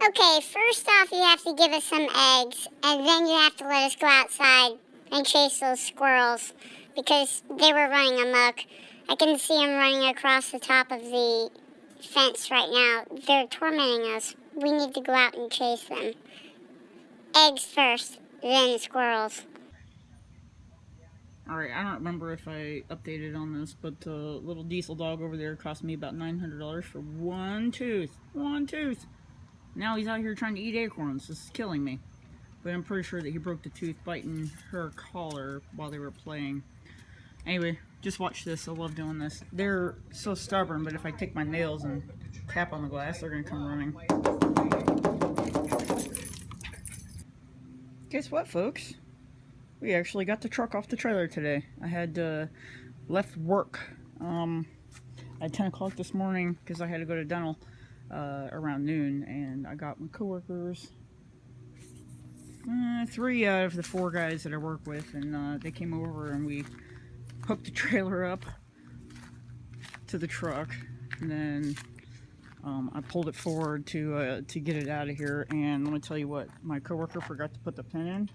Okay, first off, you have to give us some eggs, and then you have to let us go outside and chase those squirrels because they were running amok. I can see them running across the top of the fence right now. They're tormenting us. We need to go out and chase them. Eggs first, then squirrels. Alright, I don't remember if I updated on this, but the little diesel dog over there cost me about $900 for one tooth. One tooth! Now he's out here trying to eat acorns. This is killing me. But I'm pretty sure that he broke the tooth biting her collar while they were playing. Anyway, just watch this. I love doing this. They're so stubborn, but if I take my nails and tap on the glass, they're going to come running. Guess what, folks? We actually got the truck off the trailer today. I had left work at 10 o'clock this morning because I had to go to dental around noon, and I got my coworkers, 3 out of the 4 guys that I work with, and they came over and we hooked the trailer up to the truck, and then I pulled it forward to get it out of here. And let me tell you what, my coworker forgot to put the pin in,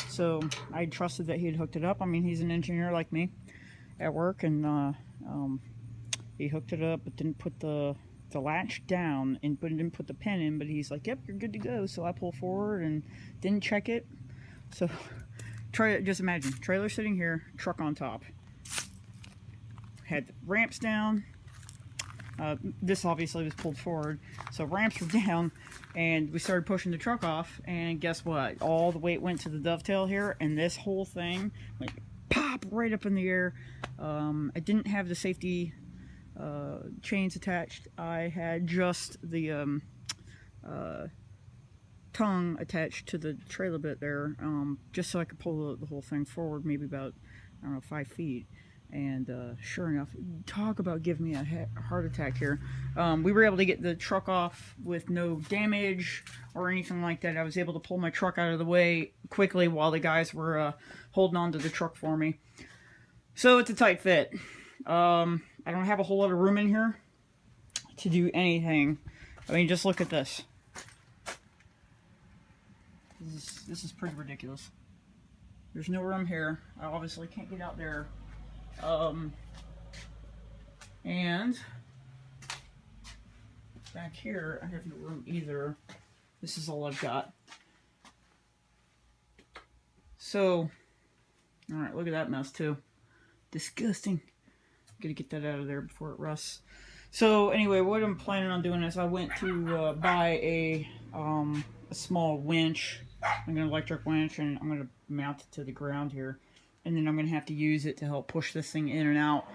so I trusted that he had hooked it up. I mean, he's an engineer like me at work, and he hooked it up but didn't put the latch down and didn't put the pin in, but he's like, yep, you're good to go. So I pull forward and didn't check it. So just imagine, trailer sitting here, truck on top, had the ramps down. This obviously was pulled forward, so ramps were down, and we started pushing the truck off, and guess what? All the weight went to the dovetail here, and this whole thing went pop right up in the air. I didn't have the safety chains attached. I had just the tongue attached to the trailer bit there, just so I could pull the whole thing forward, maybe about, I don't know, 5 feet. And sure enough, talk about giving me a heart attack here. We were able to get the truck off with no damage or anything like that. I was able to pull my truck out of the way quickly while the guys were holding on to the truck for me. So it's a tight fit. I don't have a whole lot of room in here to do anything. I mean, just look at this. This is pretty ridiculous. There's no room here. I obviously can't get out there. And back here, I have no room either. This is all I've got. So, alright, look at that mess too. Disgusting. Gotta get that out of there before it rusts. So anyway, what I'm planning on doing is I went to buy a small winch, an electric winch, and I'm gonna mount it to the ground here, and then I'm gonna have to use it to help push this thing in and out.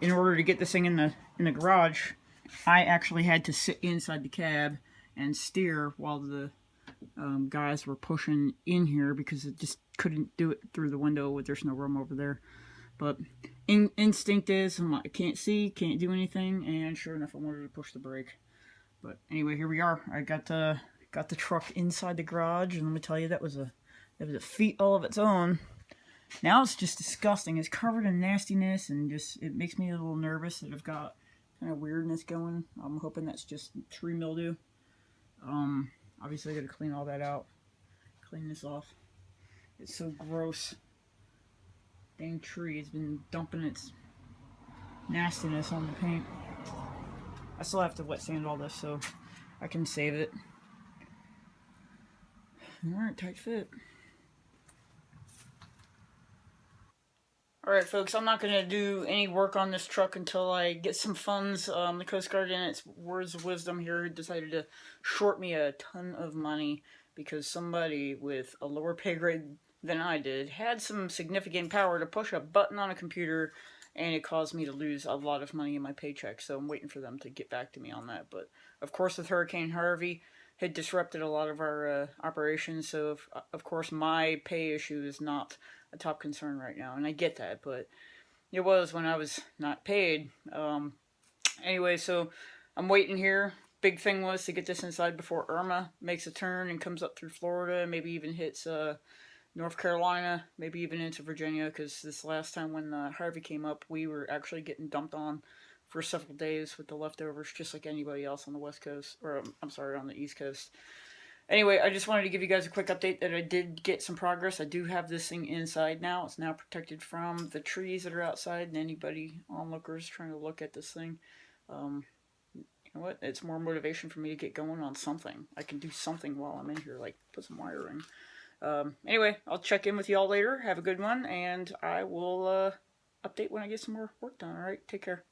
In order to get this thing in the garage, I actually had to sit inside the cab and steer while the guys were pushing in here because it just couldn't do it through the window. There's no room over there. But instinct is, I can't see, can't do anything, and sure enough, I wanted to push the brake. But anyway, here we are. I got the truck inside the garage, and let me tell you, that was a feat all of its own. Now it's just disgusting. It's covered in nastiness, and just it makes me a little nervous that I've got kind of weirdness going. I'm hoping that's just tree mildew. Obviously, I got to clean all that out. Clean this off. It's so gross. Dang tree has been dumping its nastiness on the paint. I still have to wet sand all this so I can save it. Alright, tight fit. Alright folks, I'm not going to do any work on this truck until I get some funds. The Coast Guard, in its words of wisdom here, decided to short me a ton of money because somebody with a lower pay grade than I did had some significant power to push a button on a computer, and it caused me to lose a lot of money in my paycheck. So I'm waiting for them to get back to me on that. But of course, with Hurricane Harvey, had disrupted a lot of our operations. So of course, my pay issue is not a top concern right now, and I get that, but it was when I was not paid. Anyway, so I'm waiting here. Big thing was to get this inside before Irma makes a turn and comes up through Florida, maybe even hits North Carolina, maybe even into Virginia, because this last time when Harvey came up, we were actually getting dumped on for several days with the leftovers, just like anybody else on the West Coast, or I'm sorry, on the East Coast. Anyway, I just wanted to give you guys a quick update that I did get some progress. I do have this thing inside now. It's now protected from the trees that are outside and anybody onlookers trying to look at this thing. You know what? It's more motivation for me to get going on something. I can do something while I'm in here, like put some wiring. Anyway, I'll check in with y'all later. Have a good one, and I will update when I get some more work done. All right, take care.